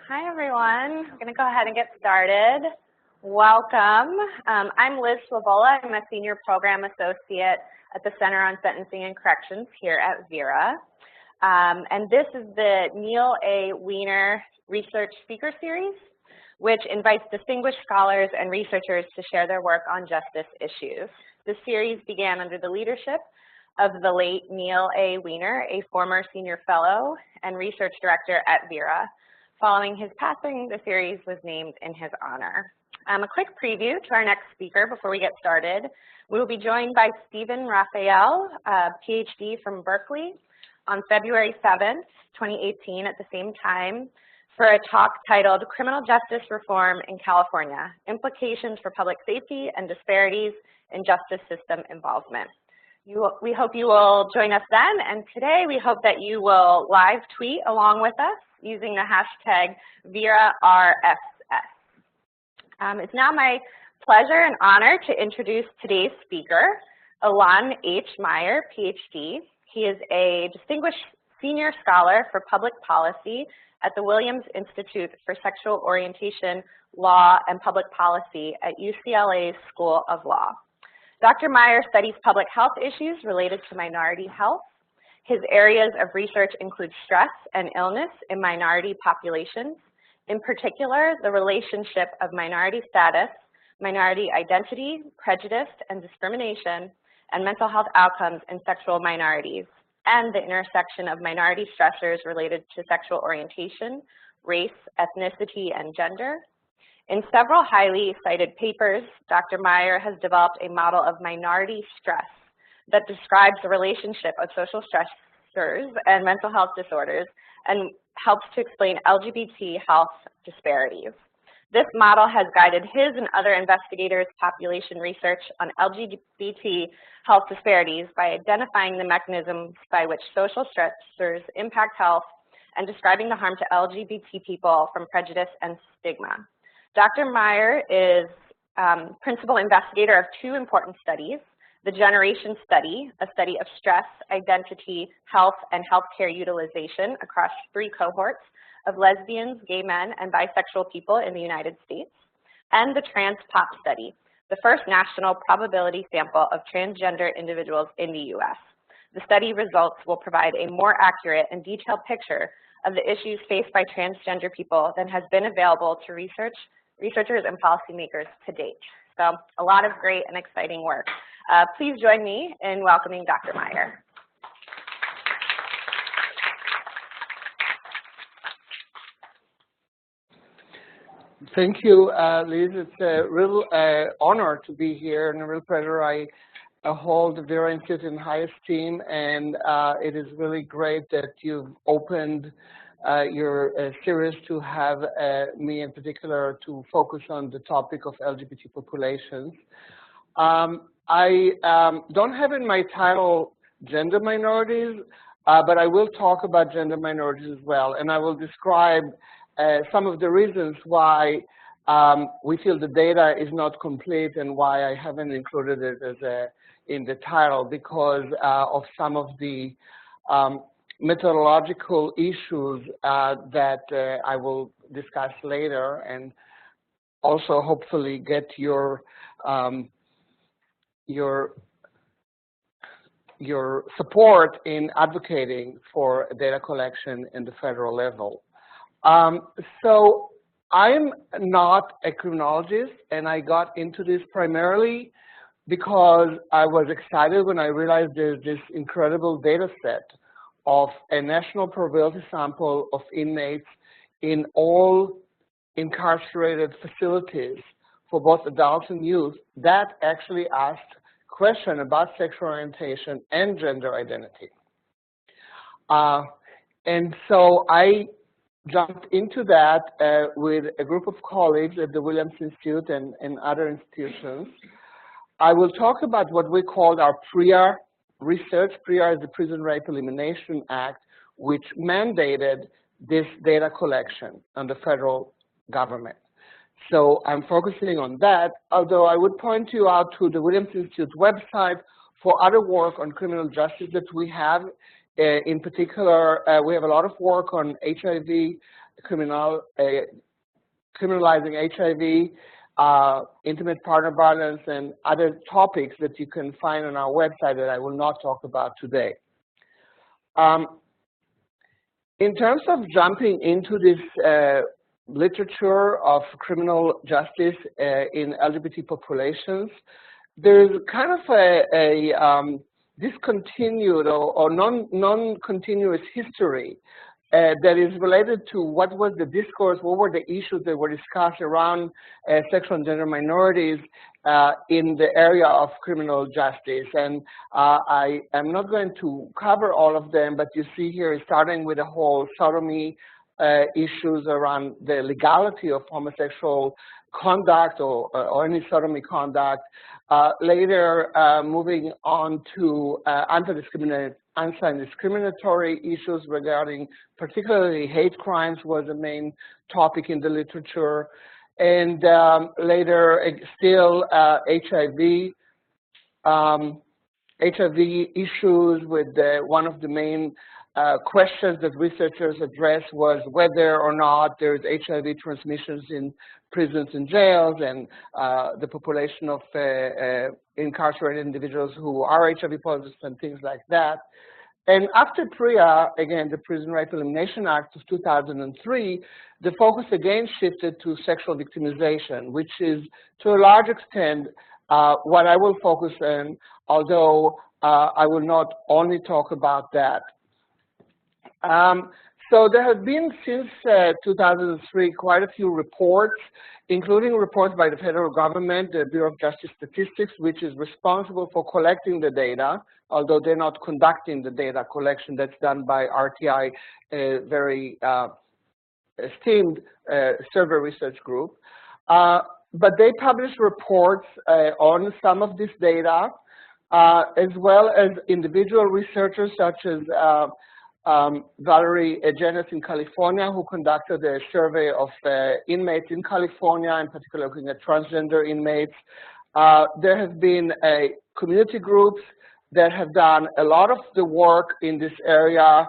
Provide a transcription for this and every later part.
Hi, everyone. I'm going to go ahead and get started. Welcome. I'm Liz Slavola. I'm a Senior Program Associate at the Center on Sentencing and Corrections here at Vera. And this is the Neil A. Wiener Research Speaker Series, which invites distinguished scholars and researchers to share their work on justice issues. This series began under the leadership of the late Neil A. Wiener, a former senior fellow and research director at Vera. Following his passing, the series was named in his honor. A quick preview to our next speaker before we get started. We will be joined by Stephen Raphael, a Ph.D. from Berkeley, on February 7th, 2018 at the same time for a talk titled Criminal Justice Reform in California, Implications for Public Safety and Disparities in Justice System Involvement. We hope you will join us then, and today we hope that you will live tweet along with us using the hashtag VeraRSS. It's now my pleasure and honor to introduce today's speaker, Ilan H. Meyer, Ph.D. He is a distinguished senior scholar for public policy at the Williams Institute for Sexual Orientation, Law, and Public Policy at UCLA's School of Law. Dr. Meyer studies public health issues related to minority health. His areas of research include stress and illness in minority populations, in particular, the relationship of minority status, minority identity, prejudice, and discrimination, and mental health outcomes in sexual minorities, and the intersection of minority stressors related to sexual orientation, race, ethnicity, and gender. In several highly cited papers, Dr. Meyer has developed a model of minority stress that describes the relationship of social stressors and mental health disorders and helps to explain LGBT health disparities. This model has guided his and other investigators' population research on LGBT health disparities by identifying the mechanisms by which social stressors impact health and describing the harm to LGBT people from prejudice and stigma. Dr. Meyer is principal investigator of two important studies, the Generation Study, a study of stress, identity, health, and healthcare utilization across 3 cohorts of lesbians, gay men, and bisexual people in the United States, and the Trans-Pop Study, the first national probability sample of transgender individuals in the U.S. The study results will provide a more accurate and detailed picture of the issues faced by transgender people than has been available to researchers and policymakers to date. So a lot of great and exciting work. Please join me in welcoming Dr. Meyer. Thank you, Liz. It's a real honor to be here and a real pleasure. I hold the Vera Institute in high esteem, and it is really great that you've opened your series to have me in particular to focus on the topic of LGBT populations. I don't have in my title gender minorities, but I will talk about gender minorities as well, and I will describe some of the reasons why we feel the data is not complete and why I haven't included it as in the title because of some of the methodological issues that I will discuss later, and also hopefully get your support in advocating for data collection in the federal level. So I'm not a criminologist, and I got into this primarily because I was excited when I realized there's this incredible data set of a national probability sample of inmates in all incarcerated facilities for both adults and youth that actually asked questions about sexual orientation and gender identity. And so I jumped into that with a group of colleagues at the Williams Institute and other institutions. I will talk about what we called our PREA research. PREA is the Prison Rape Elimination Act, which mandated this data collection on the federal government. So I'm focusing on that, although I would point you out to the Williams Institute website for other work on criminal justice that we have In particular, we have a lot of work on HIV, criminalizing HIV, intimate partner violence, and other topics that you can find on our website that I will not talk about today. In terms of jumping into this literature of criminal justice in LGBT populations, there's kind of a discontinued or non-continuous history that is related to what was the discourse, what were the issues that were discussed around sexual and gender minorities in the area of criminal justice. And I am not going to cover all of them, but you see here, starting with the whole sodomy issues around the legality of homosexual conduct or any sodomy conduct. Later, moving on to anti-discriminatory issues regarding particularly hate crimes was the main topic in the literature. And later, still HIV issues with one of the main questions that researchers addressed was whether or not there's HIV transmissions in prisons and jails, and the population of incarcerated individuals who are HIV positive and things like that. And after PREA, again, the Prison Rape Elimination Act of 2003, the focus again shifted to sexual victimization, which is to a large extent what I will focus on, although I will not only talk about that. So there have been since 2003 quite a few reports, including reports by the federal government, the Bureau of Justice Statistics, which is responsible for collecting the data, although they're not conducting the data collection. That's done by RTI, a very esteemed survey research group. But they publish reports on some of this data, as well as individual researchers such as Valerie Jenis in California, who conducted a survey of inmates in California, in particular looking at transgender inmates. There have been community groups that have done a lot of the work in this area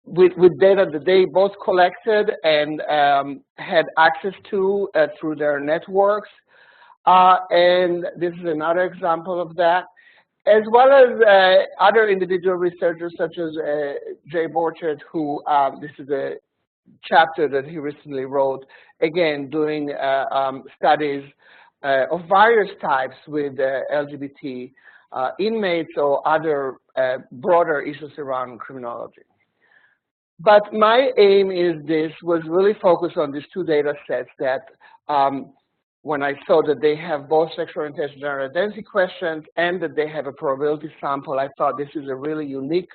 with data that they both collected and had access to through their networks. And this is another example of that, as well as other individual researchers such as Jay Borchert, who this is a chapter that he recently wrote, again, doing studies of various types with LGBT inmates or other broader issues around criminology. But my aim was really focused on these two data sets that when I saw that they have both sexual orientation and gender identity questions and that they have a probability sample, I thought this is a really unique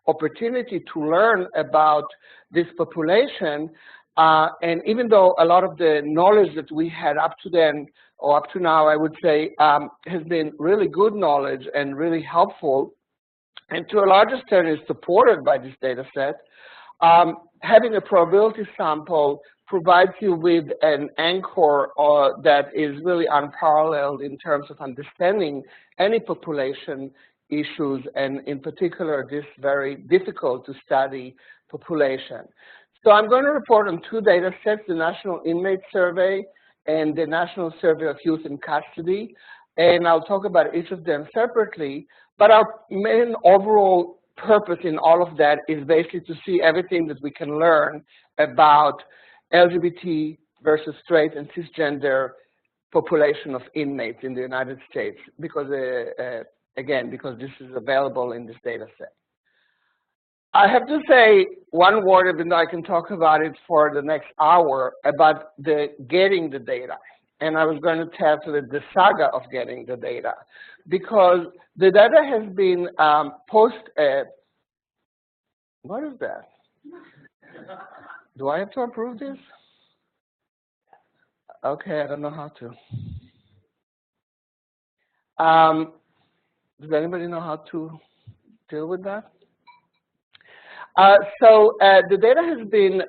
opportunity to learn about this population. And even though a lot of the knowledge that we had up to then, or up to now, I would say, has been really good knowledge and really helpful, and to a large extent is supported by this data set, having a probability sample provides you with an anchor that is really unparalleled in terms of understanding any population issues, and in particular, this very difficult to study population. So I'm going to report on two data sets, the National Inmate Survey and the National Survey of Youth in Custody, and I'll talk about each of them separately, but our main overall purpose in all of that is basically to see everything that we can learn about LGBT versus straight and cisgender population of inmates in the United States, because again, because this is available in this data set. I have to say one word, even though I can talk about it for the next hour, about getting the data. And I was going to tackle the saga of getting the data, because the data has been what is that? Do I have to approve this? Okay, I don't know how to. Does anybody know how to deal with that? So the data has been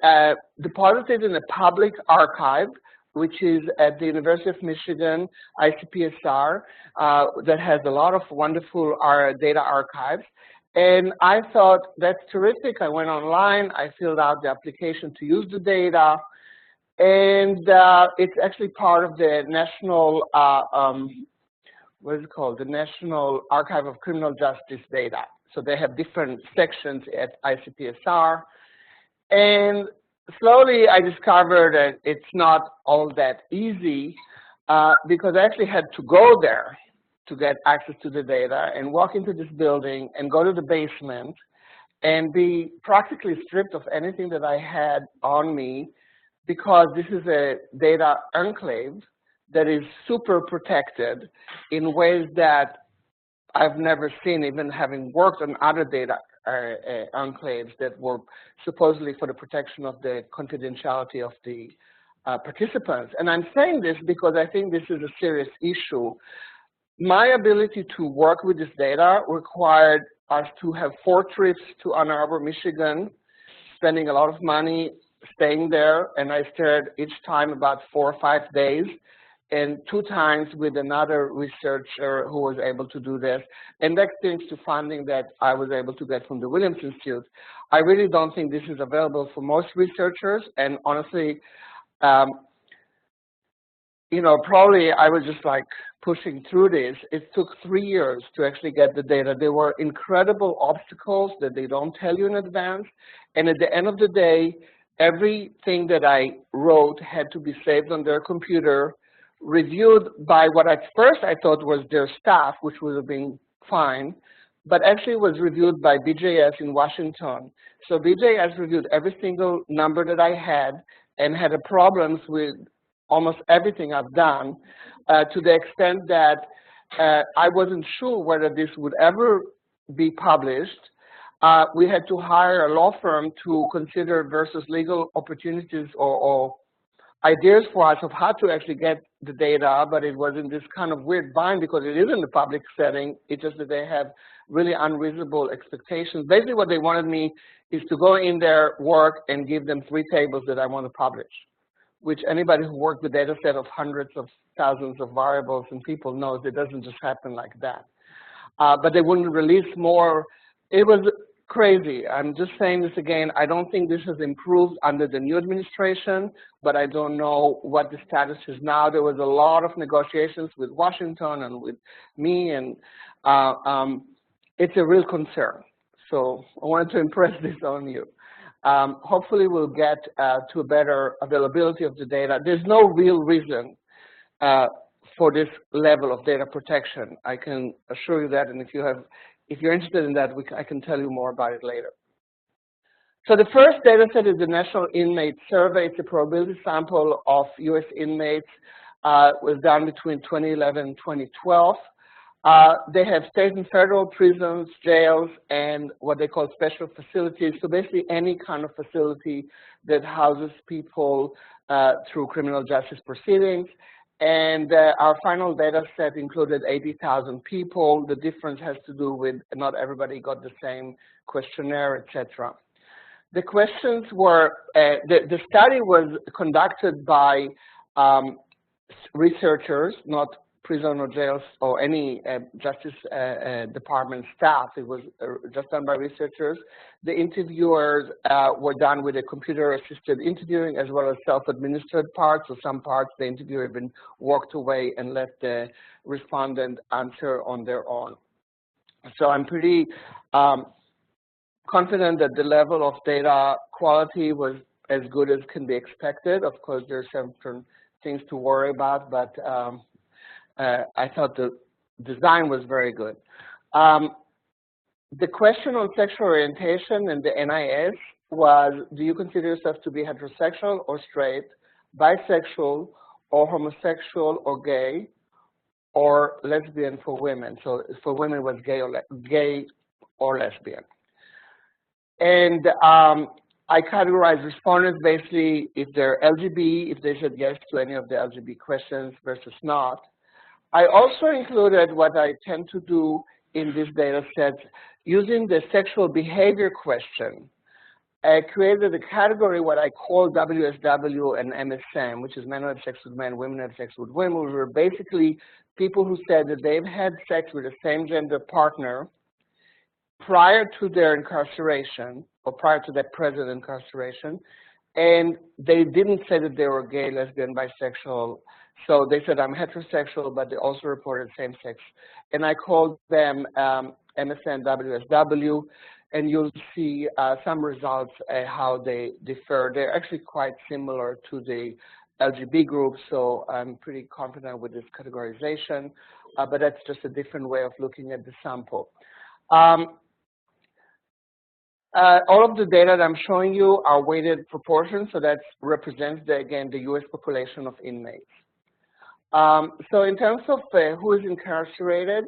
deposited in a public archive, which is at the University of Michigan, ICPSR, that has a lot of wonderful data archives. And I thought, that's terrific. I went online, I filled out the application to use the data, and it's actually part of the national, what is it called? The National Archive of Criminal Justice Data. So they have different sections at ICPSR. And slowly I discovered that it's not all that easy because I actually had to go there to get access to the data and walk into this building and go to the basement and be practically stripped of anything that I had on me, because this is a data enclave that is super protected in ways that I've never seen, even having worked on other data enclaves that were supposedly for the protection of the confidentiality of the participants. And I'm saying this because I think this is a serious issue. My ability to work with this data required us to have 4 trips to Ann Arbor, Michigan, spending a lot of money staying there, and I stayed each time about 4 or 5 days, and 2 times with another researcher who was able to do this. And that's thanks to funding that I was able to get from the Williams Institute. I really don't think this is available for most researchers, and honestly, you know, probably I was just like pushing through this. It took 3 years to actually get the data. There were incredible obstacles that they don't tell you in advance, and at the end of the day, everything that I wrote had to be saved on their computer, reviewed by what at first I thought was their staff, which would have been fine, but actually was reviewed by BJS in Washington. So BJS reviewed every single number that I had and had problems with almost everything I've done, to the extent that I wasn't sure whether this would ever be published. We had to hire a law firm to consider versus legal opportunities or ideas for us of how to actually get the data, but it was in this kind of weird bind because it is in the public setting. It's just that they have really unreasonable expectations. Basically what they wanted me is to go in there, work, and give them 3 tables that I want to publish, which anybody who worked with data set of hundreds of thousands of variables and people knows it doesn't just happen like that. But they wouldn't release more. It was crazy. I'm just saying this again. I don't think this has improved under the new administration, but I don't know what the status is now. There was a lot of negotiations with Washington and with me, and it's a real concern. So I wanted to impress this on you. Hopefully we'll get to a better availability of the data. There's no real reason for this level of data protection. I can assure you that, and if you're interested in that, I can tell you more about it later. So the first data set is the National Inmate Survey. It's a probability sample of US inmates. It was done between 2011 and 2012. They have state and federal prisons, jails, and what they call special facilities. So basically any kind of facility that houses people through criminal justice proceedings. And our final data set included 80,000 people. The difference has to do with not everybody got the same questionnaire, etc. The questions were, the study was conducted by researchers, not prison or jails or any justice department staff. It was just done by researchers. The interviewers were done with a computer-assisted interviewing as well as self-administered parts. So some parts the interviewer even walked away and let the respondent answer on their own. So I'm pretty confident that the level of data quality was as good as can be expected. Of course, there are certain things to worry about, but I thought the design was very good. The question on sexual orientation in the NIS was, do you consider yourself to be heterosexual or straight, bisexual or homosexual or gay, or lesbian for women? So for women it was gay or lesbian. And I categorized respondents basically if they're LGBT, if they said yes to any of the LGBT questions versus not. I also included what I tend to do in this data set using the sexual behavior question created a category, what I call WSW and MSM, which is men who have sex with men, women who have sex with women, which were basically people who said that they've had sex with a same-gender partner prior to their incarceration, or prior to their present incarceration, and they didn't say that they were gay, lesbian, bisexual. So they said, I'm heterosexual, but they also reported same-sex. And I called them MSN WSW, and you'll see some results how they differ. They're actually quite similar to the LGBT group, so I'm pretty confident with this categorization, but that's just a different way of looking at the sample. All of the data that I'm showing you are weighted proportions, so that represents, again, the US population of inmates. So in terms of who is incarcerated,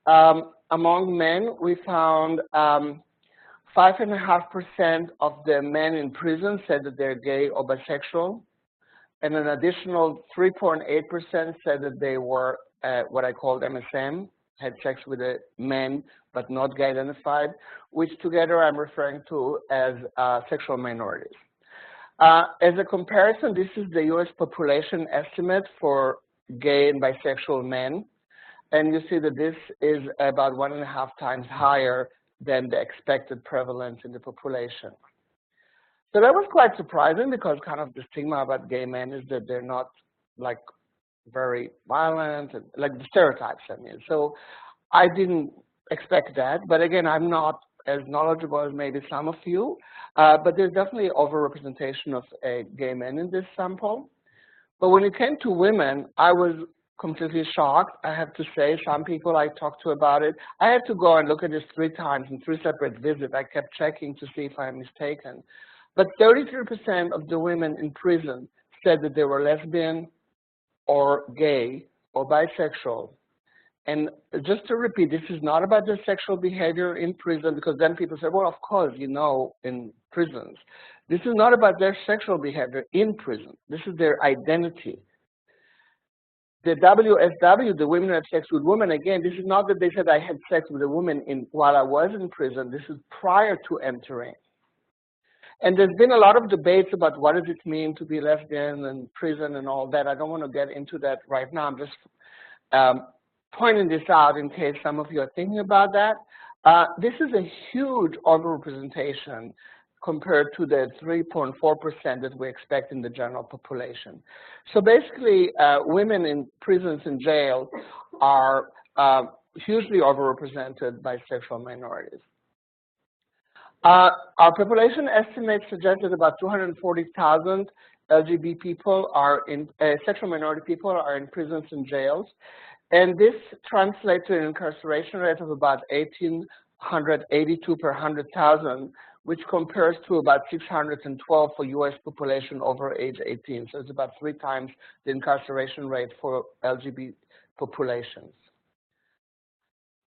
among men, we found 5.5% of the men in prison said that they're gay or bisexual, and an additional 3.8% said that they were what I called MSM, had sex with a men but not gay identified, which together I'm referring to as sexual minorities. As a comparison, this is the US population estimate for gay and bisexual men, and you see that this is about 1.5 times higher than the expected prevalence in the population. So that was quite surprising, because kind of the stigma about gay men is that they're not like very violent, and, like the stereotypes, I mean. So I didn't expect that, but again, I'm not as knowledgeable as maybe some of you, but there's definitely overrepresentation of gay men in this sample. But when it came to women, I was completely shocked. I have to say, some people I talked to about it, I had to go and look at this 3 times in 3 separate visits. I kept checking to see if I'm mistaken. But 33% of the women in prison said that they were lesbian or gay or bisexual. And just to repeat, this is not about their sexual behavior in prison, because then people say, well, of course, you know, in prisons. This is not about their sexual behavior in prison. This is their identity. The WSW, the women who have sex with women, again, this is not that they said I had sex with a woman while I was in prison. This is prior to entering. And there's been a lot of debates about what does it mean to be lesbian in prison and all that. I don't want to get into that right now. I'm just pointing this out in case some of you are thinking about that. This is a huge overrepresentation compared to the 3.4% that we expect in the general population. So basically, women in prisons and jails are hugely overrepresented by sexual minorities. Our population estimates suggest that about 240,000 LGBT people are in, sexual minority people are in prisons and jails. And this translates to an incarceration rate of about 1,882 per 100,000, which compares to about 612 for US population over age 18. So it's about 3 times the incarceration rate for LGBT populations.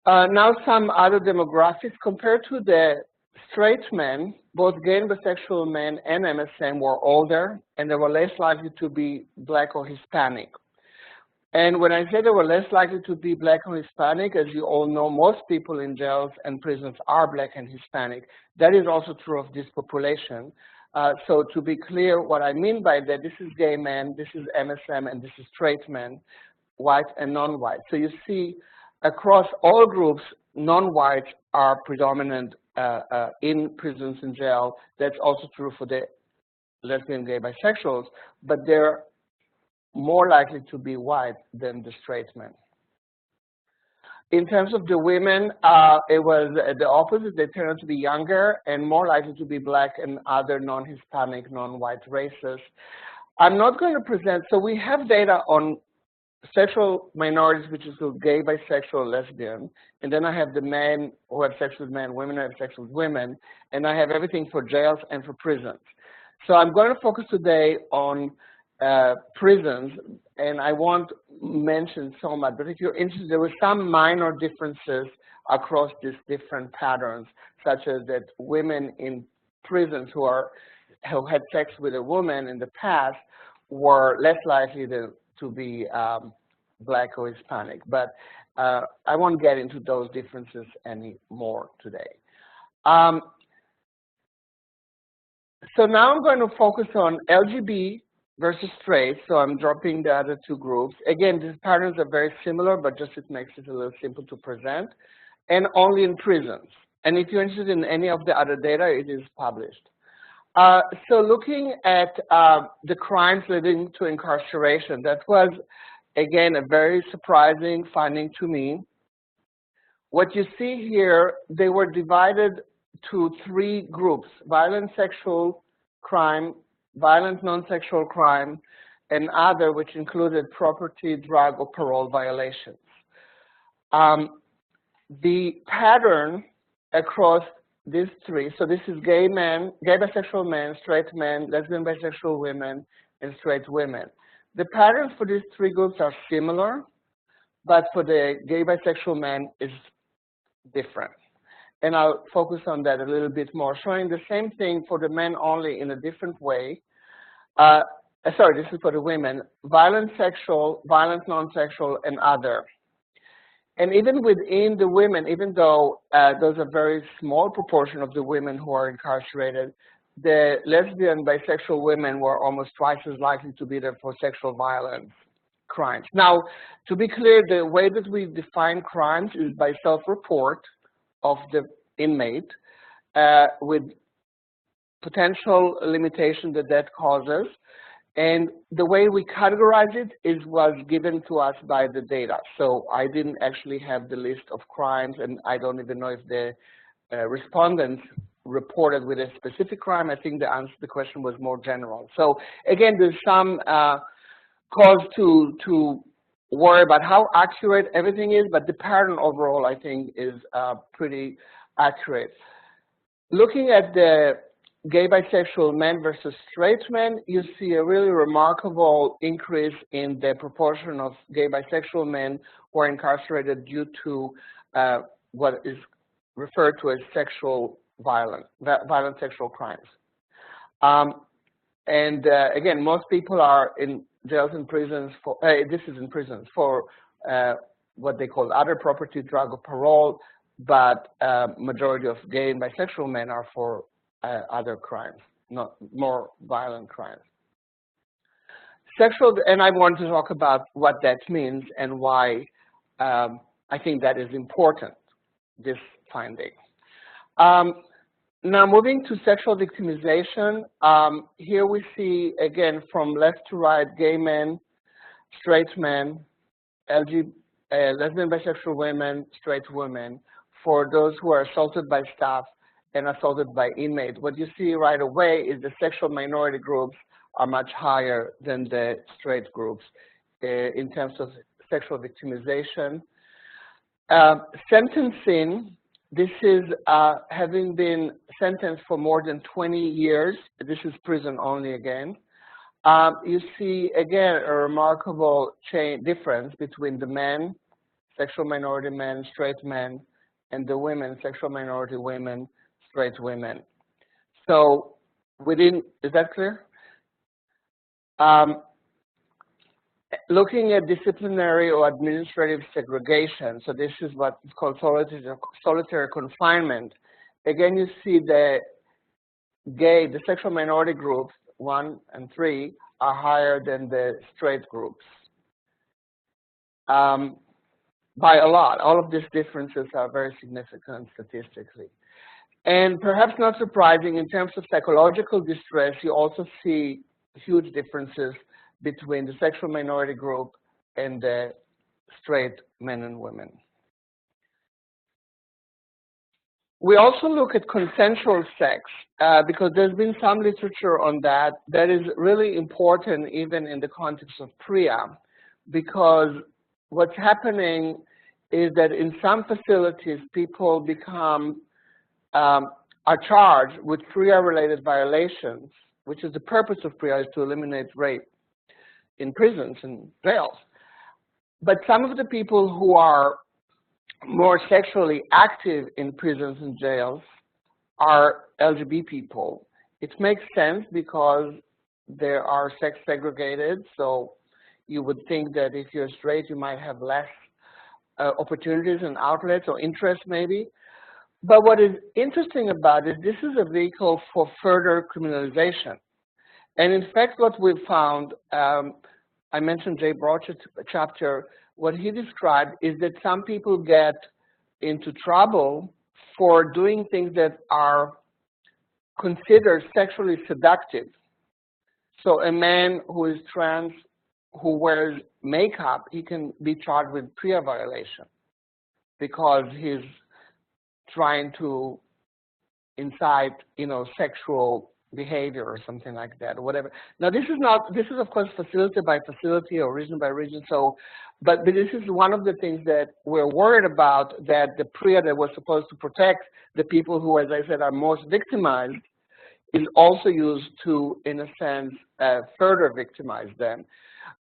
Now some other demographics. Compared to the straight men, both gay and bisexual men and MSM were older, and they were less likely to be Black or Hispanic. And when I say they were less likely to be Black or Hispanic, as you all know, most people in jails and prisons are Black and Hispanic. That is also true of this population. So to be clear, what I mean by that, this is gay men, this is MSM, and this is straight men, white and non-white. So you see across all groups, non-whites are predominant in prisons and jail. That's also true for the lesbian, gay, bisexuals, but they're more likely to be white than the straight men. In terms of the women, it was the opposite. They turned out to be younger and more likely to be Black and other non-Hispanic, non-white races. I'm not going to present, so we have data on sexual minorities, which is gay, bisexual, lesbian, and then I have the men who have sex with men, women who have sex with women, and I have everything for jails and for prisons. So I'm going to focus today on prisons, and I won't mention so much, but if you're interested, there were some minor differences across these different patterns, such as that women in prisons who had sex with a woman in the past were less likely to be Black or Hispanic, but I won't get into those differences anymore today. So now I'm going to focus on LGBT versus straight, so I'm dropping the other two groups. Again, these patterns are very similar, but just it makes it a little simple to present, and only in prisons. And if you're interested in any of the other data, it is published. So looking at the crimes leading to incarceration, that was, again, a very surprising finding to me. What you see here, they were divided to three groups: violent sexual crime, violent non-sexual crime, and other, which included property, drug, or parole violations. The pattern across these three, so this is gay men, gay bisexual men, straight men, lesbian bisexual women, and straight women. The patterns for these three groups are similar, but for the gay bisexual men is different. And I'll focus on that a little bit more, showing the same thing for the men only in a different way. Sorry, this is for the women: violent sexual, violent non-sexual, and other. And even within the women, even though those are very small proportion of the women who are incarcerated, the lesbian, bisexual women were almost twice as likely to be there for sexual violence crimes. Now, to be clear, the way that we define crimes is by self-report of the inmate with potential limitation that causes. And the way we categorize it was given to us by the data. So I didn't actually have the list of crimes, and I don't even know if the respondents reported with a specific crime. I think the question was more general. So again, there's some cause to worry about how accurate everything is, but the pattern overall, I think, is pretty accurate. Looking at the gay bisexual men versus straight men, you see a really remarkable increase in the proportion of gay bisexual men who are incarcerated due to what is referred to as sexual violent sexual crimes. Again, most people are in jails and prisons for, this is in prisons, for what they call other property, drug, or parole, but majority of gay and bisexual men are for other crimes, not more violent crimes. Sexual, and I want to talk about what that means and why I think that is important, this finding. Now moving to sexual victimization, here we see, again, from left to right, gay men, straight men, lesbian, bisexual women, straight women, for those who are assaulted by staff and assaulted by inmates. What you see right away is the sexual minority groups are much higher than the straight groups in terms of sexual victimization. Sentencing, this is having been sentenced for more than 20 years. This is prison only again. You see, again, a remarkable difference between the men, sexual minority men, straight men, and the women, sexual minority women, straight women. So within, is that clear? Looking at disciplinary or administrative segregation, so this is what is called solitary confinement. Again, you see the sexual minority groups, 1 and 3, are higher than the straight groups by a lot. All of these differences are very significant statistically. And perhaps not surprising, in terms of psychological distress, you also see huge differences between the sexual minority group and the straight men and women. We also look at consensual sex because there's been some literature on that. That is really important even in the context of PREA, because what's happening is that in some facilities, people become are charged with PREA-related violations, which is the purpose of PREA, is to eliminate rape in prisons and jails. But some of the people who are more sexually active in prisons and jails are LGBT people. It makes sense because they are sex segregated, so you would think that if you're straight, you might have less opportunities and outlets or interests maybe. But what is interesting about it, this is a vehicle for further criminalization. And in fact, what we've found, I mentioned Jay Broch's chapter, what he described is that some people get into trouble for doing things that are considered sexually seductive. So a man who is trans, who wears makeup, he can be charged with PREA violation because he's trying to incite, sexual behavior or something like that, or whatever. Now, this is of course facility by facility or region by region. So, but this is one of the things that we're worried about, that the PREA that was supposed to protect the people who, as I said, are most victimized, is also used to, in a sense, further victimize them.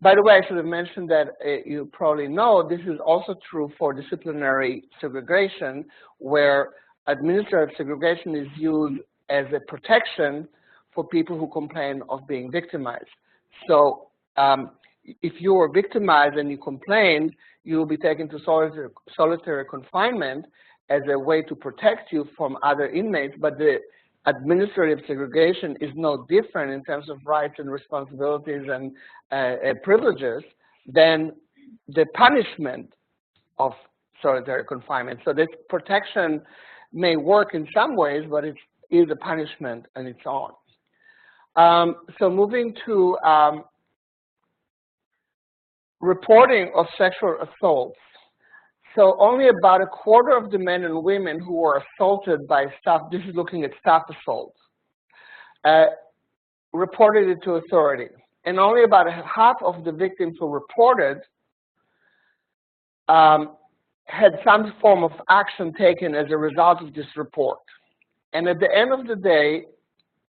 By the way, I should have mentioned that you probably know this is also true for disciplinary segregation, where administrative segregation is used as a protection for people who complain of being victimized. So if you were victimized and you complained, you will be taken to solitary confinement as a way to protect you from other inmates, but the administrative segregation is no different in terms of rights and responsibilities and privileges than the punishment of solitary confinement. So this protection may work in some ways, but it is a punishment on its own. So moving to reporting of sexual assaults. So only about a quarter of the men and women who were assaulted by staff, this is looking at staff assaults, reported it to authority. And only about half of the victims who reported had some form of action taken as a result of this report. And at the end of the day,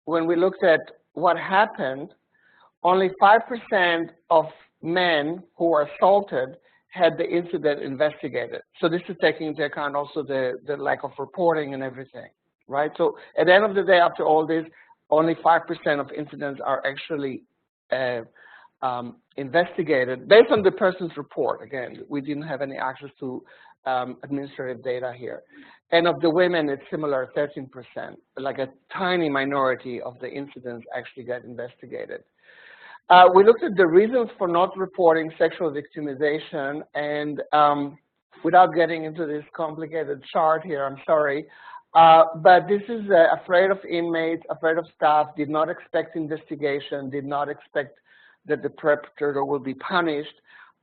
when we looked at what happened, only 5% of men who were assaulted had the incident investigated. So this is taking into account also the lack of reporting and everything, right? So at the end of the day, after all this, only 5% of incidents are actually investigated based on the person's report. Again, we didn't have any access to administrative data here. And of the women, it's similar, 13%, like a tiny minority of the incidents actually get investigated. We looked at the reasons for not reporting sexual victimization, and without getting into this complicated chart here, I'm sorry, but this is afraid of inmates, afraid of staff, did not expect investigation, did not expect that the perpetrator will be punished,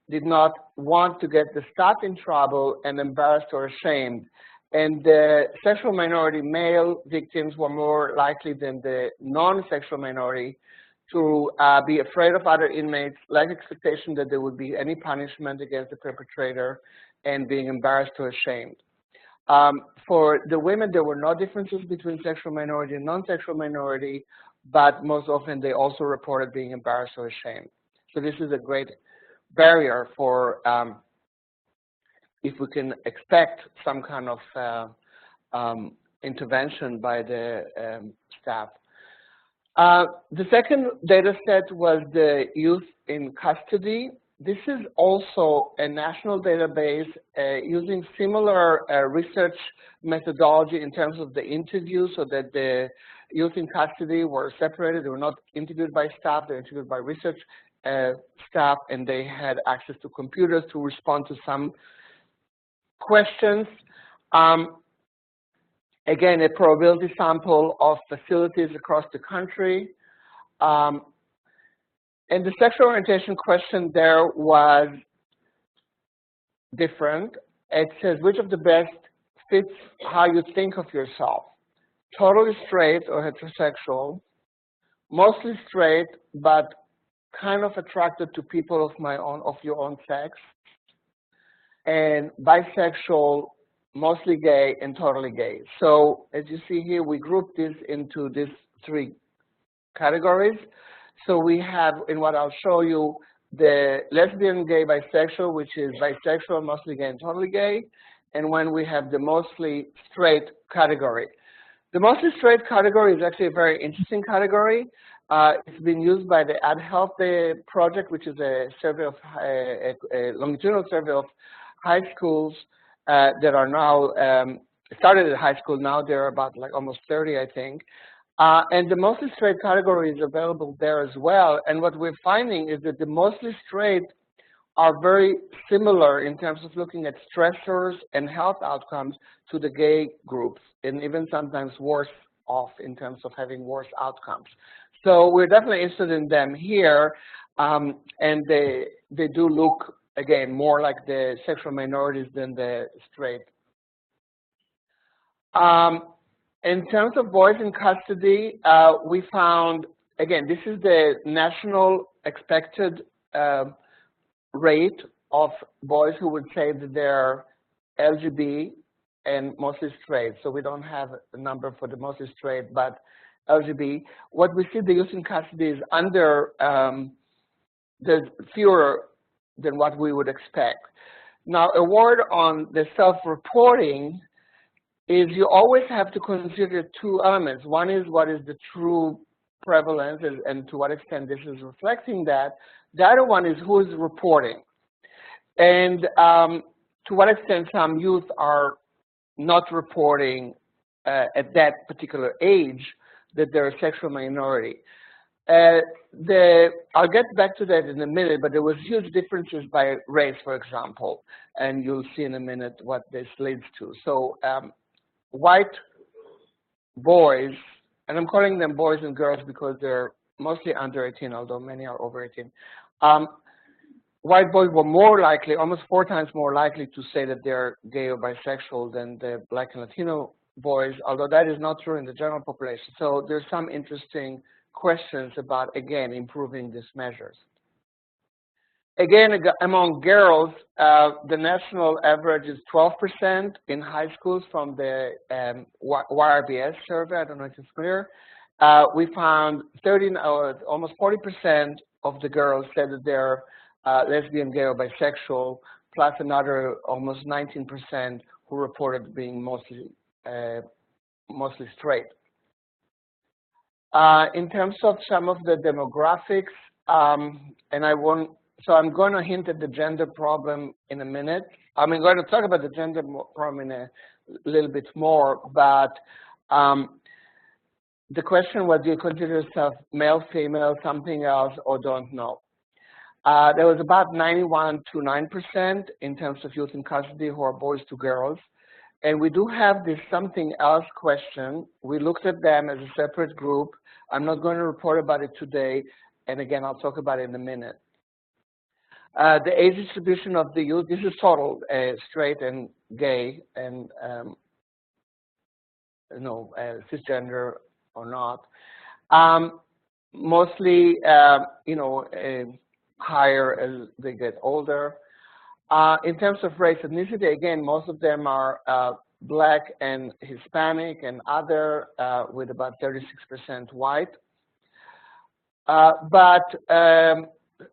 did not want to get the staff in trouble, and embarrassed or ashamed. And the sexual minority male victims were more likely than the non-sexual minority to be afraid of other inmates, lack expectation that there would be any punishment against the perpetrator, and being embarrassed or ashamed. For the women, there were no differences between sexual minority and non-sexual minority, but most often they also reported being embarrassed or ashamed. So this is a great barrier for if we can expect some kind of intervention by the staff. The second data set was the youth in custody. This is also a national database using similar research methodology in terms of the interview, so that the youth in custody were separated. They were not interviewed by staff, they were interviewed by research staff, and they had access to computers to respond to some questions. Again, a probability sample of facilities across the country. And the sexual orientation question there was different. It says, which of the best fits how you think of yourself? Totally straight or heterosexual, mostly straight, but kind of attracted to people of your own sex, and bisexual, mostly gay, and totally gay. So as you see here, we group this into these three categories. So we have, in what I'll show you, the lesbian, gay, bisexual, which is bisexual, mostly gay, and totally gay. And when we have the mostly straight category. The mostly straight category is actually a very interesting category. It's been used by the Ad Health project, which is a survey of a longitudinal survey of high schools that are now started at high school. Now they're about like almost 30, I think. And the mostly straight category is available there as well. And what we're finding is that the mostly straight are very similar in terms of looking at stressors and health outcomes to the gay groups, and even sometimes worse off in terms of having worse outcomes. So we're definitely interested in them here, and they do look, again, more like the sexual minorities than the straight. In terms of boys in custody, we found, again, this is the national expected rate of boys who would say that they're LGBT and mostly straight. So we don't have a number for the mostly straight, but LGBT. What we see the youth in custody is under, there's fewer than what we would expect. Now, a word on the self-reporting is you always have to consider two elements. One is what is the true prevalence and to what extent this is reflecting that. The other one is who is reporting. And to what extent some youth are not reporting at that particular age that they're a sexual minority. I'll get back to that in a minute, but there was huge differences by race, for example, and you'll see in a minute what this leads to. So white boys, and I'm calling them boys and girls because they're mostly under 18, although many are over 18. White boys were more likely, almost 4 times more likely to say that they're gay or bisexual than the Black and Latino boys, although that is not true in the general population. So there's some interesting questions about, again, improving these measures. Again, among girls, the national average is 12% in high schools from the YRBS survey. I don't know if it's clear. We found almost 40% of the girls said that they're lesbian, gay, or bisexual, plus another almost 19% who reported being mostly straight. In terms of some of the demographics, so I'm going to hint at the gender problem in a minute. I'm going to talk about the gender problem in a little bit more, but the question was, do you consider yourself male, female, something else, or don't know? There was about 91.9% in terms of youth in custody who are boys to girls. And we do have this something else question. We looked at them as a separate group. I'm not going to report about it today. And again, I'll talk about it in a minute. The age distribution of the youth, this is total straight and gay and cisgender or not. Mostly, higher as they get older. In terms of race ethnicity, again, most of them are Black and Hispanic and other, with about 36% white. But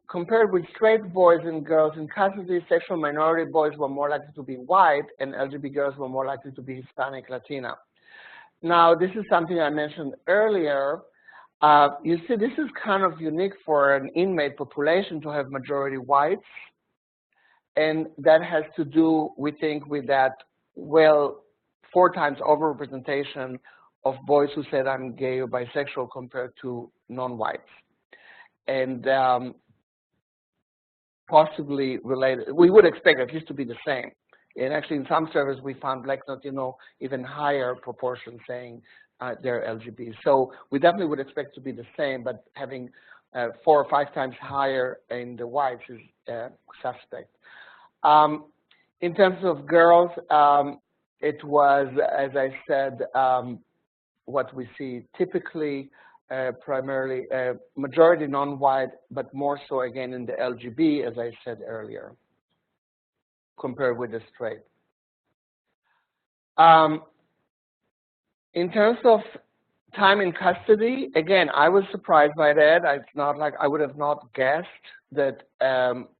compared with straight boys and girls in custody, sexual minority boys were more likely to be white, and LGBT girls were more likely to be Hispanic, Latina. Now, this is something I mentioned earlier. You see, this is kind of unique for an inmate population to have majority whites. And that has to do, we think, with that, 4 times overrepresentation of boys who said I'm gay or bisexual compared to non-whites. And possibly related, we would expect at least to be the same. And actually, in some surveys, we found Black Latino even higher proportion saying they're LGBT. So we definitely would expect to be the same, but having 4 or 5 times higher in the whites is suspect. In terms of girls, it was, as I said, what we see typically, primarily majority non-white, but more so again in the LGBT, as I said earlier, compared with the straight. In terms of time in custody, again, I was surprised by that. It's not like I would have not guessed that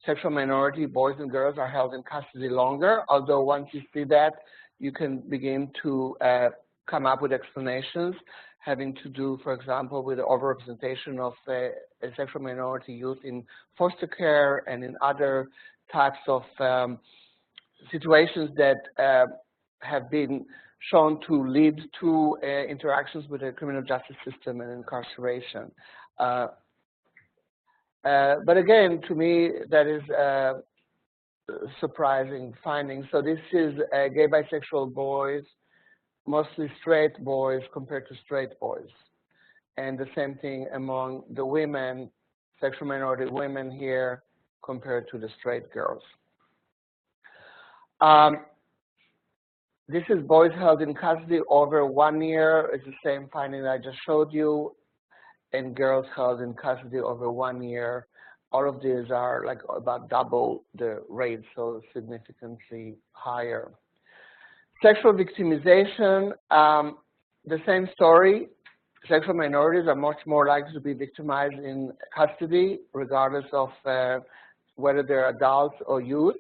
sexual minority boys and girls are held in custody longer, although once you see that, you can begin to come up with explanations having to do, for example, with the overrepresentation of a sexual minority youth in foster care and in other types of situations that have been shown to lead to interactions with the criminal justice system and incarceration. But again, to me, that is surprising finding. So this is gay bisexual boys, mostly straight boys compared to straight boys. And the same thing among the women, sexual minority women here compared to the straight girls. This is boys held in custody over 1 year. It's the same finding that I just showed you. And girls held in custody over 1 year. All of these are like about double the rate, so significantly higher. Sexual victimization, the same story. Sexual minorities are much more likely to be victimized in custody, regardless of whether they're adults or youth.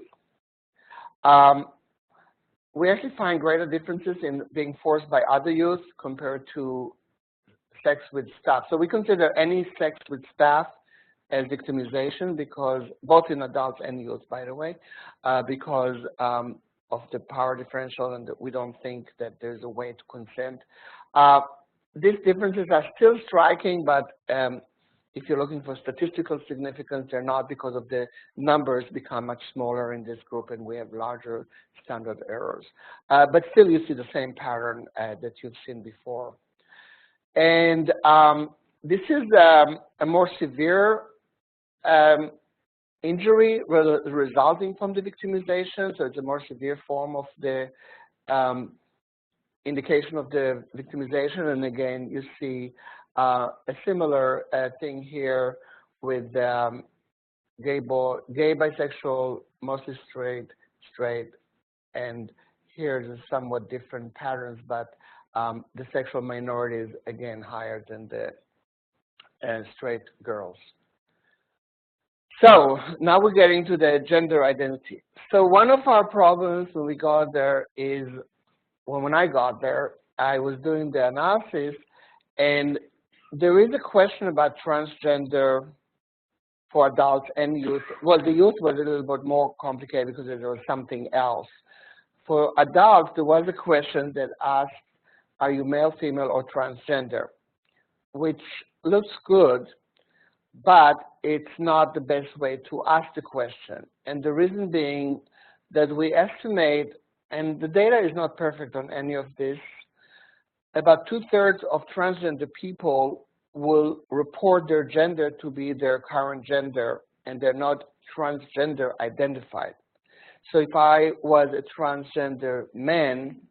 We actually find greater differences in being forced by other youth compared to sex with staff. So we consider any sex with staff as victimization, because both in adults and youth, by the way, because of the power differential, and that we don't think that there's a way to consent. These differences are still striking, but if you're looking for statistical significance, they're not, because of the numbers become much smaller in this group and we have larger standard errors. But still you see the same pattern that you've seen before. And this is a more severe injury resulting from the victimization, so it's a more severe form of the indication of the victimization. And again, you see a similar thing here with gay, bisexual, mostly straight, and here there's somewhat different patterns, but the sexual minorities, again, higher than the straight girls. So now we're getting to the gender identity. So one of our problems when we got there is, when I got there, I was doing the analysis, and there is a question about transgender for adults and youth. Well, the youth was a little bit more complicated because there was something else. For adults, there was a question that asked, are you male, female, or transgender? Which looks good, but it's not the best way to ask the question. And the reason being that we estimate, and the data is not perfect on any of this, about 2/3 of transgender people will report their gender to be their current gender, and they're not transgender identified. So if I was a transgender man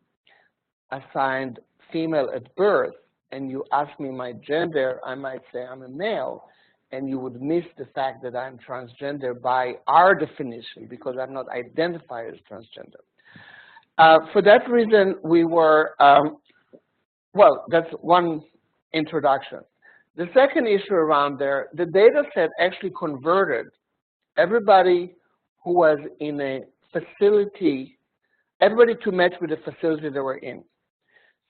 assigned female at birth, and you ask me my gender, I might say I'm a male, and you would miss the fact that I'm transgender by our definition, because I'm not identified as transgender. For that reason, we were, well, that's one introduction. The second issue around there, the data set actually converted everybody who was in a facility, everybody to match with the facility they were in.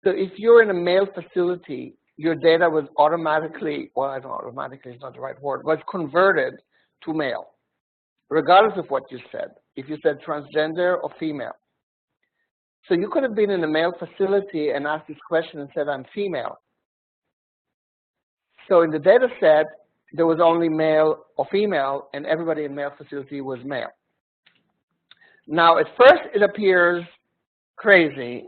So if you're in a male facility, your data was automatically, well, I don't know, automatically is not the right word, was converted to male, regardless of what you said, if you said transgender or female. So you could have been in a male facility and asked this question and said, I'm female. So in the data set, there was only male or female, and everybody in male facility was male. Now, at first, it appears crazy,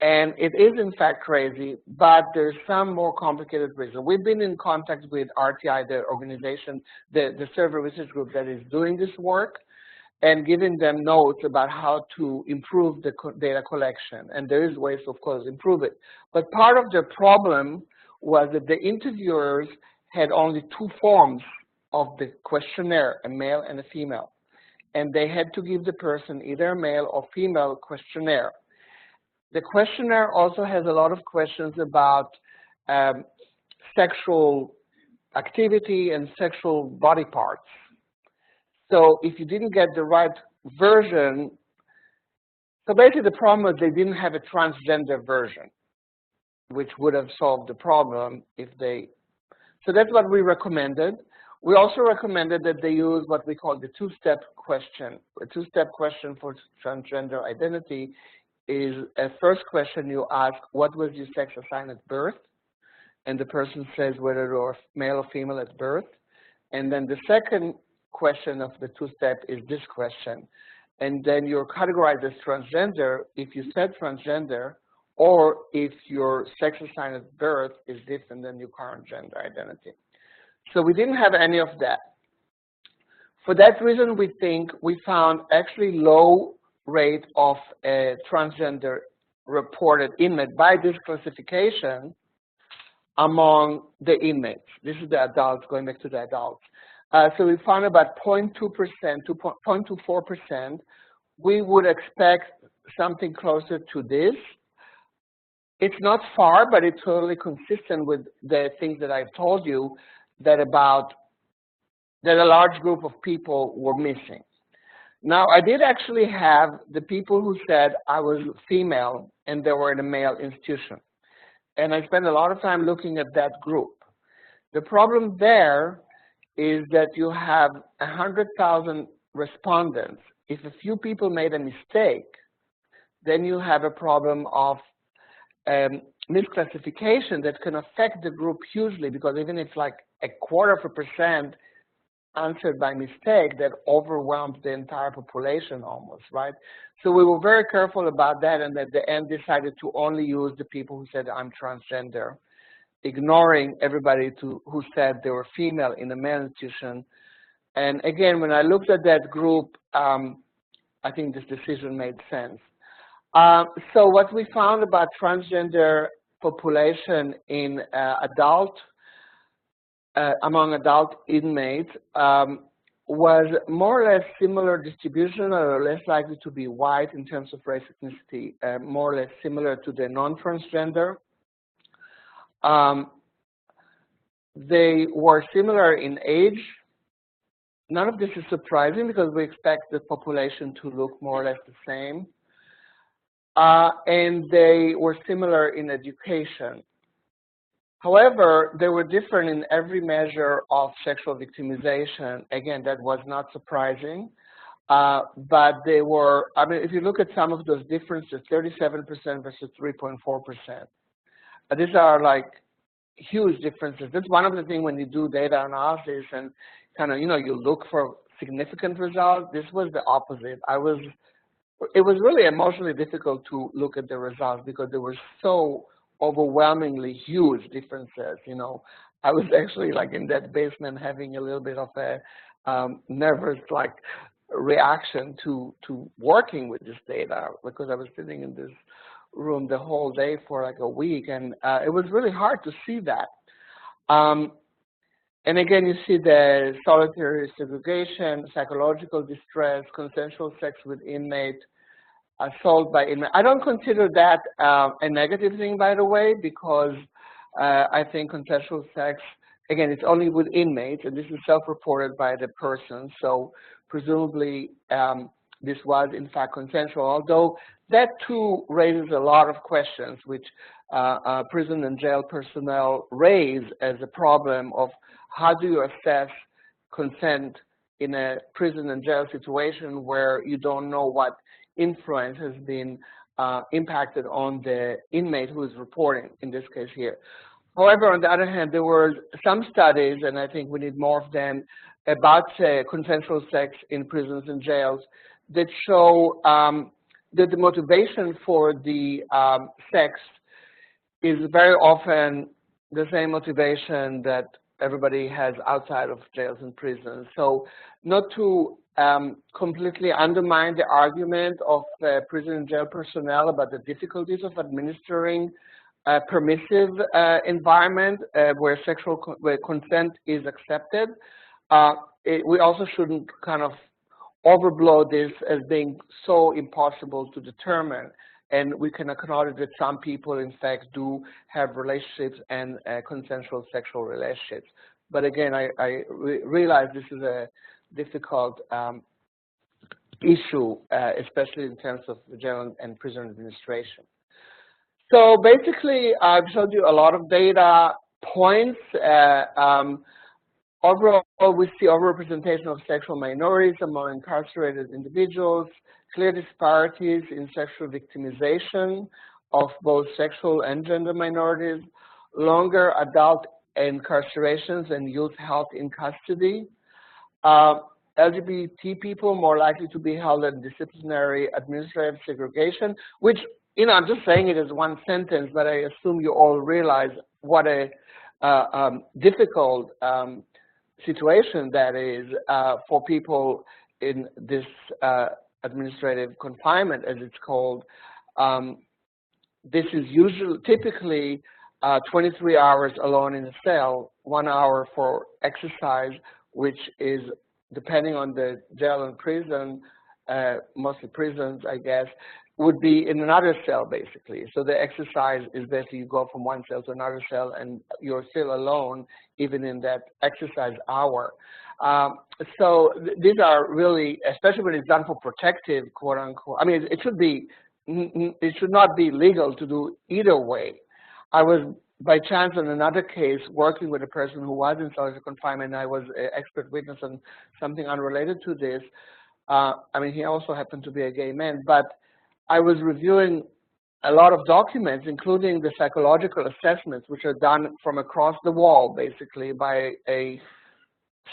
and it is in fact crazy, but there's some more complicated reason. We've been in contact with RTI, the organization, the survey research group that is doing this work, and giving them notes about how to improve the data collection. And there is ways, of course, improve it. But part of the problem was that the interviewers had only 2 forms of the questionnaire, a male and a female. And they had to give the person either a male or female questionnaire. The questionnaire also has a lot of questions about sexual activity and sexual body parts. So if you didn't get the right version, so basically the problem was they didn't have a transgender version, which would have solved the problem if they, so that's what we recommended. We also recommended that they use what we call the 2-step question. A 2-step question for transgender identity is a first question you ask, what was your sex assigned at birth? And the person says whether you're male or female at birth. And then the second question of the two-step is this question. And then you're categorized as transgender if you said transgender, or if your sex assigned at birth is different than your current gender identity. So we didn't have any of that. For that reason, we think we found actually low rate of transgender reported inmate by this classification among the inmates. This is the adults, going back to the adults. So we found about 0.2% to 0.24%. We would expect something closer to this. It's not far, but it's totally consistent with the things that I've told you, that a large group of people were missing. Now, I did actually have the people who said I was female and they were in a male institution. And I spent a lot of time looking at that group. The problem there is that you have 100,000 respondents. If a few people made a mistake, then you have a problem of misclassification that can affect the group hugely, because even if like 0.25% answered by mistake, that overwhelmed the entire population almost, right? So we were very careful about that, and at the end decided to only use the people who said I'm transgender, ignoring everybody who said they were female in a male institution. And again, when I looked at that group, I think this decision made sense. So what we found about transgender population in among adult inmates was more or less similar distribution, or less likely to be white in terms of race, ethnicity, more or less similar to the non-transgender. They were similar in age. None of this is surprising because we expect the population to look more or less the same. And they were similar in education. However, they were different in every measure of sexual victimization. Again, that was not surprising. But they were, I mean, if you look at some of those differences, 37% versus 3.4%. These are like huge differences. That's one of the things when you do data analysis and kind of, you look for significant results. This was the opposite. It was really emotionally difficult to look at the results because they were so overwhelmingly huge differences. I was actually like in that basement having a little bit of a nervous like reaction to working with this data, because I was sitting in this room the whole day for like a week, and it was really hard to see that. And again, you see the solitary segregation, psychological distress, consensual sex with inmate, assault by inmate. I don't consider that a negative thing, by the way, because I think consensual sex, again, it's only with inmates, and this is self-reported by the person. So presumably, this was in fact consensual, although that too raises a lot of questions, which prison and jail personnel raise as a problem of how do you assess consent in a prison and jail situation where you don't know what influence has been impacted on the inmate who is reporting, in this case here. However, on the other hand, there were some studies, and I think we need more of them, about consensual sex in prisons and jails that show that the motivation for the sex is very often the same motivation that everybody has outside of jails and prisons. So not to completely undermine the argument of prison and jail personnel about the difficulties of administering a permissive environment where where consent is accepted, we also shouldn't kind of overblow this as being so impossible to determine. And we can acknowledge that some people, in fact, do have relationships and consensual sexual relationships. But again, I realize this is a difficult issue, especially in terms of jail and prison administration. So basically, I've showed you a lot of data points Overall, we see overrepresentation of sexual minorities among incarcerated individuals, clear disparities in sexual victimization of both sexual and gender minorities, longer adult incarcerations and youth held in custody, LGBT people more likely to be held in disciplinary administrative segregation, which, I'm just saying it as one sentence, but I assume you all realize what a difficult situation that is for people in this administrative confinement, as it's called. This is typically 23 hours alone in a cell, 1 hour for exercise, which is, depending on the jail and prison, mostly prisons, I guess, would be in another cell, basically. So the exercise is basically you go from one cell to another cell, and you're still alone, even in that exercise hour. So these are really, especially when it's done for protective, quote unquote. I mean, it should not be legal to do either way. I was, by chance, in another case, working with a person who was in solitary confinement, and I was an expert witness on something unrelated to this. I mean, he also happened to be a gay man, but I was reviewing a lot of documents, including the psychological assessments, which are done from across the wall, basically, by a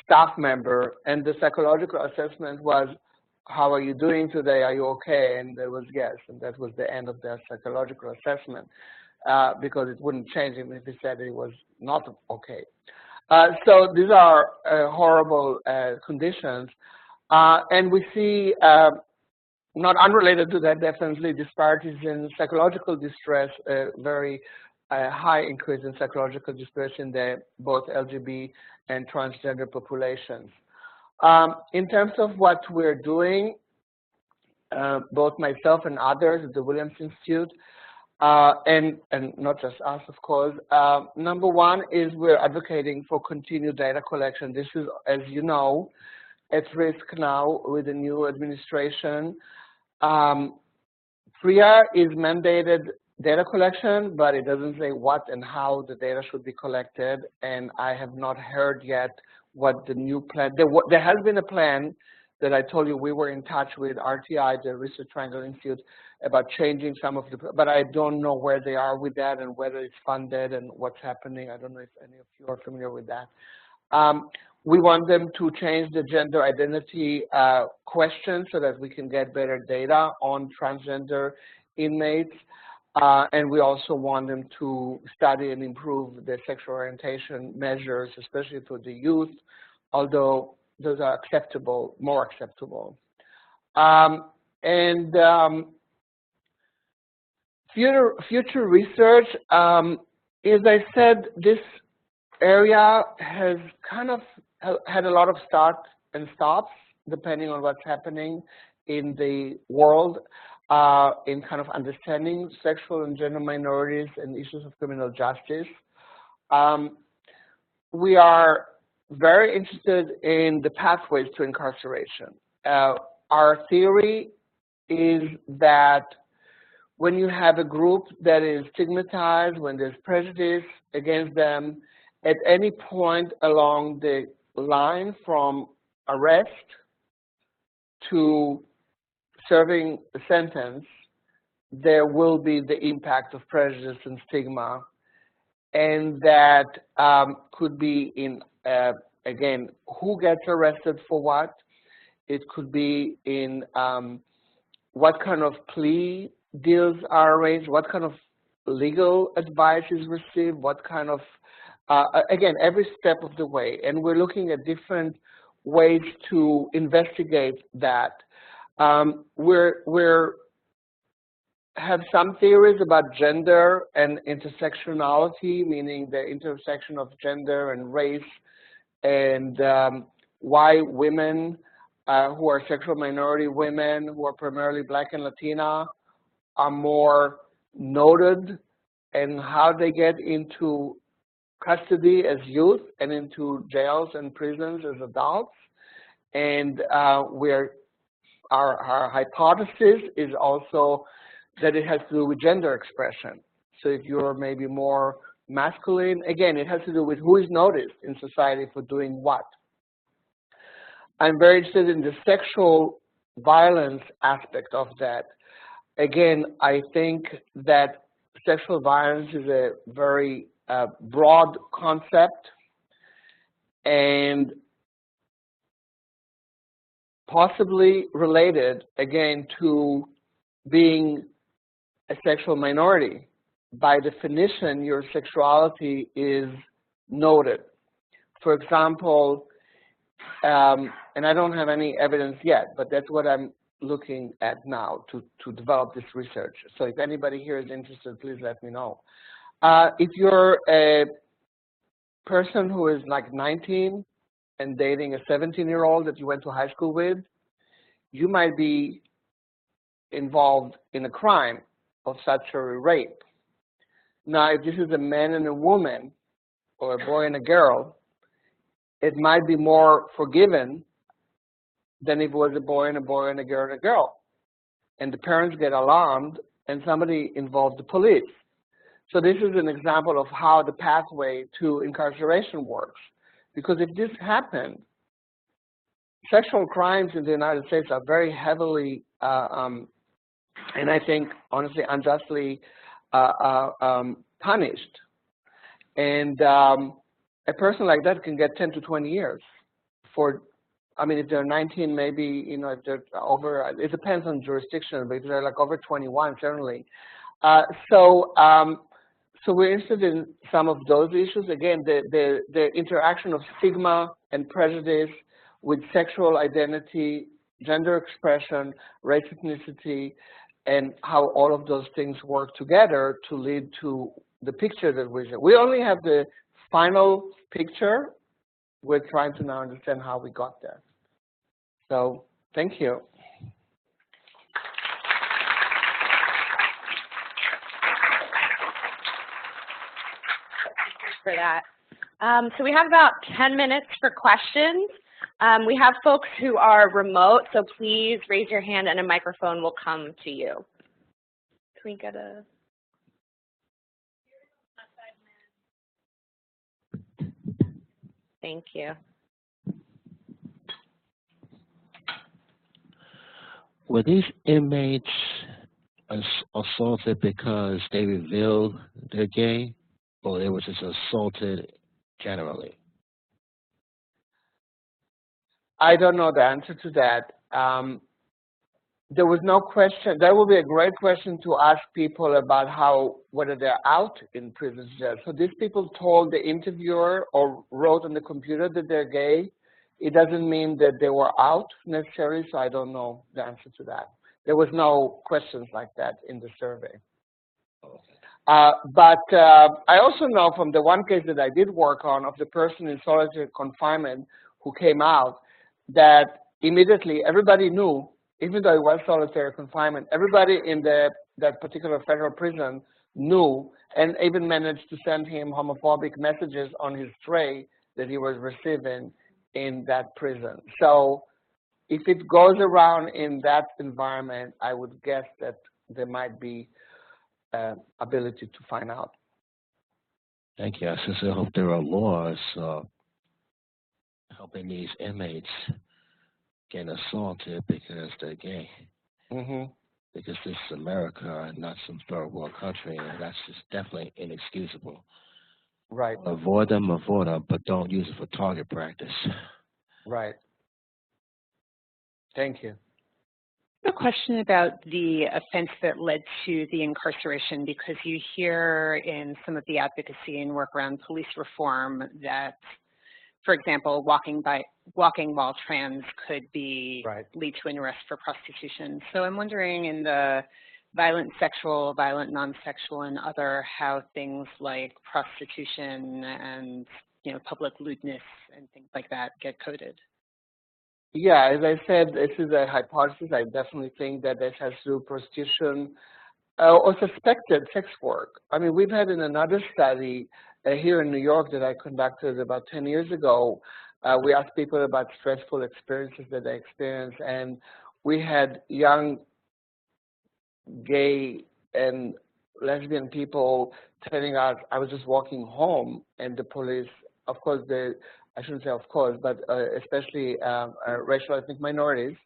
staff member. And the psychological assessment was, how are you doing today? Are you okay? And there was yes, and that was the end of their psychological assessment, because it wouldn't change him if he said he was not okay. So these are horrible conditions. And we see, not unrelated to that, definitely disparities in psychological distress, very high increase in psychological distress in both LGBT and transgender populations. In terms of what we're doing, both myself and others at the Williams Institute, and not just us, of course, number one is we're advocating for continued data collection. This is, as you know, at risk now with the new administration. PREA is mandated data collection, but it doesn't say what and how the data should be collected, and I have not heard yet what the new plan. There has been a plan that I told you we were in touch with RTI, the Research Triangle Institute, about changing some of the, but I don't know where they are with that and whether it's funded and what's happening. I don't know if any of you are familiar with that. We want them to change the gender identity question so that we can get better data on transgender inmates. And we also want them to study and improve the sexual orientation measures, especially for the youth, although those are acceptable, more acceptable. Future research, as I said, this area has kind of had a lot of starts and stops, depending on what's happening in the world, in kind of understanding sexual and gender minorities and issues of criminal justice. We are very interested in the pathways to incarceration. Our theory is that when you have a group that is stigmatized, when there's prejudice against them, at any point along the line from arrest to serving a sentence, there will be the impact of prejudice and stigma. And that could be in, again, who gets arrested for what. It could be in what kind of plea deals are arranged, what kind of legal advice is received, what kind of, again, every step of the way. And we're looking at different ways to investigate that. We're have some theories about gender and intersectionality, meaning the intersection of gender and race, and why women who are sexual minority women, who are primarily Black and Latina, are more noted, and how they get into custody as youth and into jails and prisons as adults. And our hypothesis is also that it has to do with gender expression. So if you're maybe more masculine. Again, it has to do with who is noticed in society for doing what. I'm very interested in the sexual violence aspect of that. Again, I think that sexual violence is a very broad concept and possibly related, again, to being a sexual minority. By definition, your sexuality is noted. For example, and I don't have any evidence yet, but that's what I'm looking at now to develop this research. So if anybody here is interested, please let me know. If you're a person who is like 19 and dating a 17-year-old that you went to high school with, you might be involved in a crime of such a rape. Now, if this is a man and a woman, or a boy and a girl, it might be more forgiven than if it was a boy and a boy and a girl and a girl. And the parents get alarmed, and somebody involves the police. So this is an example of how the pathway to incarceration works. Because if this happened, sexual crimes in the United States are very heavily, and I think, honestly, unjustly punished. And a person like that can get 10 to 20 years for, I mean, if they're 19, maybe, you know, if they're over, it depends on jurisdiction, but if they're like over 21, certainly. So we're interested in some of those issues. Again, the interaction of stigma and prejudice with sexual identity, gender expression, race, ethnicity, and how all of those things work together to lead to the picture that we see. We only have the final picture. We're trying to now understand how we got there. So thank you. For that. So we have about 10 minutes for questions. We have folks who are remote, so please raise your hand and a microphone will come to you. Can we get a... Thank you. Were these inmates assaulted because they revealed they're gay, or they were just assaulted generally? I don't know the answer to that. There was no question. That would be a great question to ask people about whether they're out in prison jail. So these people told the interviewer or wrote on the computer that they're gay. It doesn't mean that they were out necessarily, so I don't know the answer to that. There was no questions like that in the survey. But I also know from the one case that I did work on of the person in solitary confinement who came out, that immediately everybody knew, even though it was solitary confinement, everybody in that particular federal prison knew and even managed to send him homophobic messages on his tray that he was receiving in that prison. So if it goes around in that environment, I would guess that there might be ability to find out. Thank you. I sincerely hope there are laws helping these inmates get assaulted because they're gay. Mm-hmm. Because this is America and not some third world country, and that's just definitely inexcusable. Right. Avoid them, but don't use it for target practice. Right. Thank you. A question about the offense that led to the incarceration, because you hear in some of the advocacy and work around police reform that, for example, walking while trans could be lead to an arrest for prostitution. So I'm wondering, in the violent sexual, violent non-sexual, and other, how things like prostitution and public lewdness and things like that get coded. Yeah, as I said, this is a hypothesis. I definitely think that this has to do with prostitution or suspected sex work. I mean, we've had in another study here in New York that I conducted about 10 years ago, we asked people about stressful experiences that they experienced, and we had young gay and lesbian people telling us, I was just walking home and the police, of course, I shouldn't say of course, but especially racial ethnic minorities,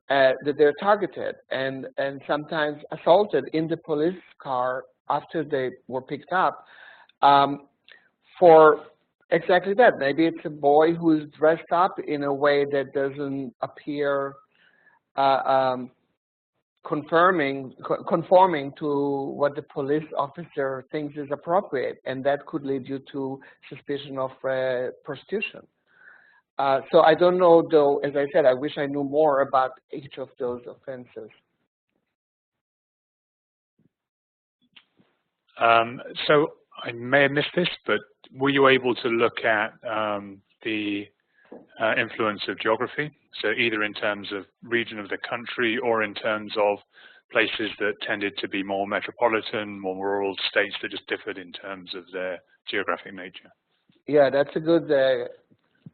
that they're targeted and sometimes assaulted in the police car after they were picked up for exactly that. Maybe it's a boy who's dressed up in a way that doesn't appear conforming to what the police officer thinks is appropriate, and that could lead you to suspicion of prostitution. So I don't know, though, as I said, I wish I knew more about each of those offenses. So I may have missed this, but were you able to look at the influence of geography? So either in terms of region of the country or in terms of places that tended to be more metropolitan, more rural states that just differed in terms of their geographic nature? Yeah, that's a good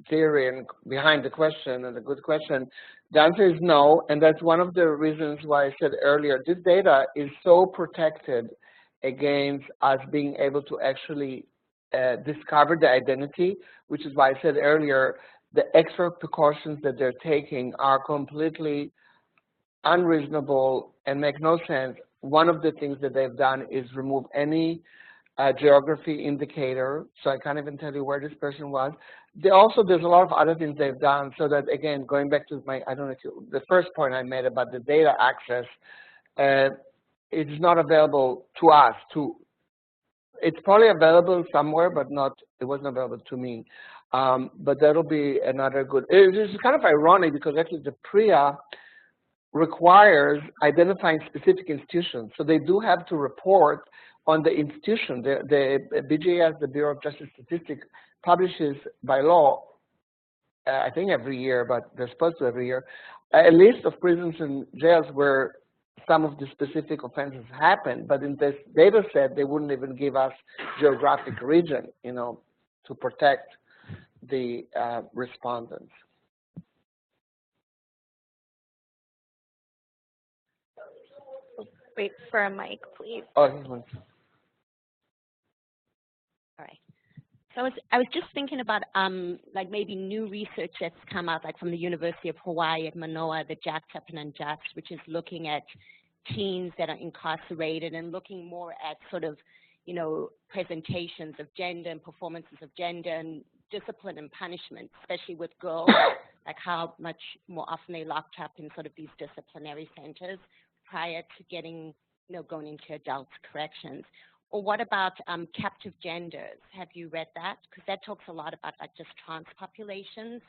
theory and behind the question, and a good question. The answer is no, and that's one of the reasons why I said earlier, this data is so protected against us being able to actually discover the identity, which is why I said earlier, the extra precautions that they're taking are completely unreasonable and make no sense. One of the things that they've done is remove any geography indicator, so I can't even tell you where this person was. There's a lot of other things they've done, so that, again, going back to my, I don't know if you, the first point I made about the data access, it's not available to us. It's probably available somewhere, but it wasn't available to me. But that'll be another good, it's kind of ironic because actually the PREA requires identifying specific institutions. So they do have to report on the institution. The BJS, the Bureau of Justice Statistics, publishes by law, I think every year, but they're supposed to every year, a list of prisons and jails where some of the specific offenses happen. But in this data set, they wouldn't even give us geographic region, to protect the respondents. Wait for a mic, please. Oh, here's one. All right. So I was just thinking about like maybe new research that's come out, like from the University of Hawaii at Manoa, the Jack Chapman and Jax, which is looking at teens that are incarcerated and looking more at sort of, presentations of gender and performances of gender and discipline and punishment, especially with girls, like how much more often they locked up in sort of these disciplinary centers prior to getting, going into adult corrections. Or what about captive genders? Have you read that? Because that talks a lot about like just trans populations.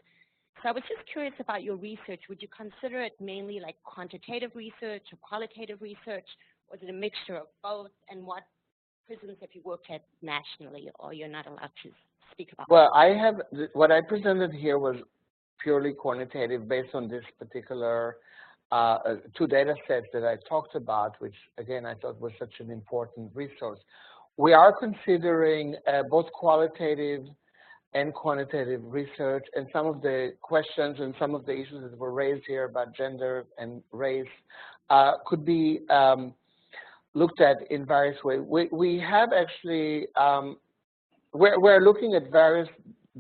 So I was just curious about your research. Would you consider it mainly like quantitative research or qualitative research? Was it a mixture of both? And what prisons have you worked at nationally, or you're not allowed to speak about? Well, what I presented here was purely quantitative based on this particular two data sets that I talked about, which again I thought was such an important resource. We are considering both qualitative and quantitative research, and some of the questions and some of the issues that were raised here about gender and race could be looked at in various ways. We have actually, we're looking at various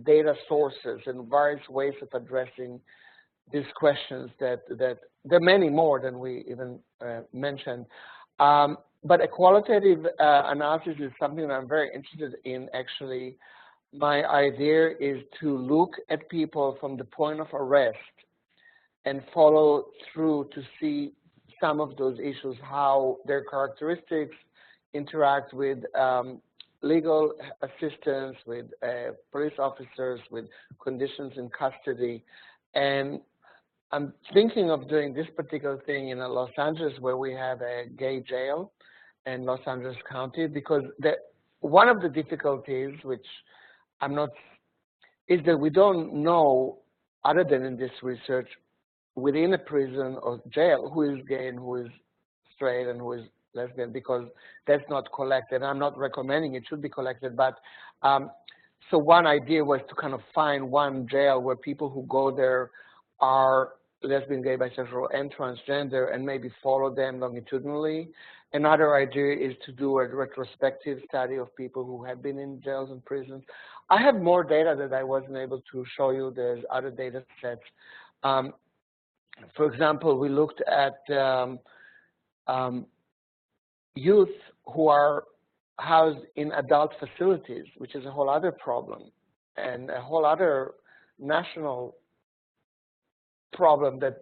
data sources and various ways of addressing these questions that there are many more than we even mentioned. But a qualitative analysis is something that I'm very interested in, actually. My idea is to look at people from the point of arrest and follow through to see some of those issues, how their characteristics interact with legal assistance, with police officers, with conditions in custody. And I'm thinking of doing this particular thing in Los Angeles, where we have a gay jail in Los Angeles County, because one of the difficulties, which is that we don't know, other than in this research, within a prison or jail, who is gay and who is straight and who is lesbian, because that's not collected. I'm not recommending it should be collected, but so one idea was to kind of find one jail where people who go there are lesbian, gay, bisexual, and transgender, and maybe follow them longitudinally Another idea is to do a retrospective study of people who have been in jails and prisons. I have more data that I wasn't able to show you. There's other data sets. For example, we looked at youth who are housed in adult facilities, which is a whole other problem and a whole other national problem that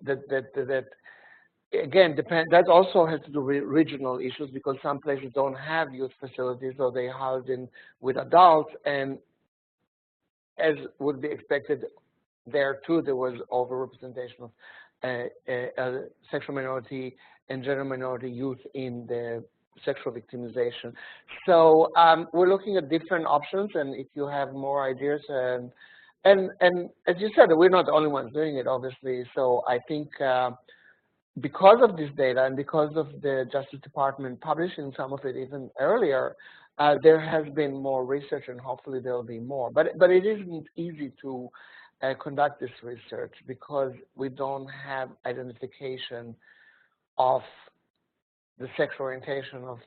again depend. That also has to do with regional issues because some places don't have youth facilities, or they house in with adults, and as would be expected, there too there was overrepresentation of sexual minority and gender minority youth in the sexual victimization. So we're looking at different options, and if you have more ideas, and as you said, we're not the only ones doing it, obviously. So I think because of this data and because of the Justice Department publishing some of it even earlier, there has been more research, and hopefully there will be more. But it isn't easy to conduct this research because we don't have identification of the sexual orientation of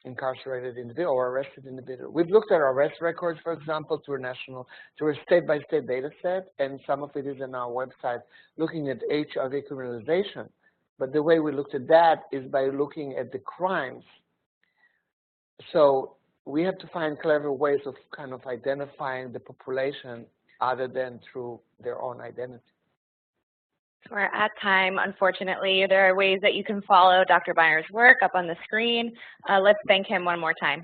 incarcerated individual or arrested individual. We've looked at our arrest records, for example, through a state-by-state data set, and some of it is on our website, looking at HIV criminalization. But the way we looked at that is by looking at the crimes. So we have to find clever ways of kind of identifying the population other than through their own identity. We're at time, unfortunately. There are ways that you can follow Dr. Meyer's work up on the screen. Let's thank him one more time.